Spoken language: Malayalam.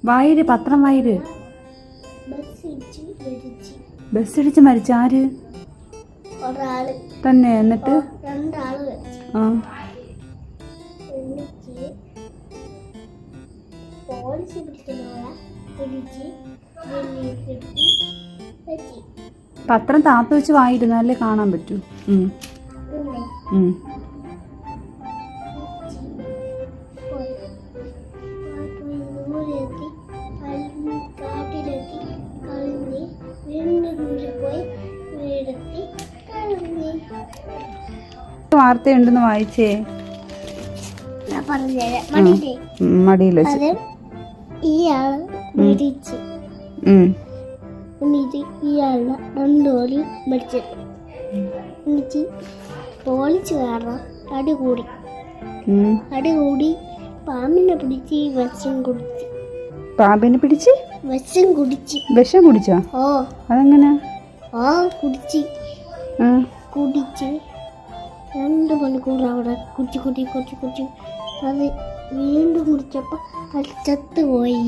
വായിര്, പത്രം വായിര്. ബസ് ഇടിച്ച് മരിച്ച ആര് തന്നെ? എന്നിട്ട് ആ പത്രം താത്ത വെച്ച് വായിരുന്നാലേ കാണാൻ പറ്റൂ. വാർത്തയുണ്ടെന്ന് വായിച്ചേ. മടിയിൽ വെച്ച് ഇയാള് മരിച്ചു. എന്നിട്ട് ഇയാളുടെ 2 ഓടി മരിച്ചത്. എന്നിട്ട് പോലീസുകാരുടെ അടി കൂടി പാമ്പിനെ പിടിച്ച് വിഷം കുടിച്ച്. പാമ്പിനെ പിടിച്ച് വിഷം കുടിച്ചോ? അതെങ്ങനെ? കുടിച്ച് 2 മണിക്കൂർ അവിടെ കുടിച്ച് അത് വീണ്ടും കുടിച്ചപ്പോൾ അത് ചത്തുപോയി.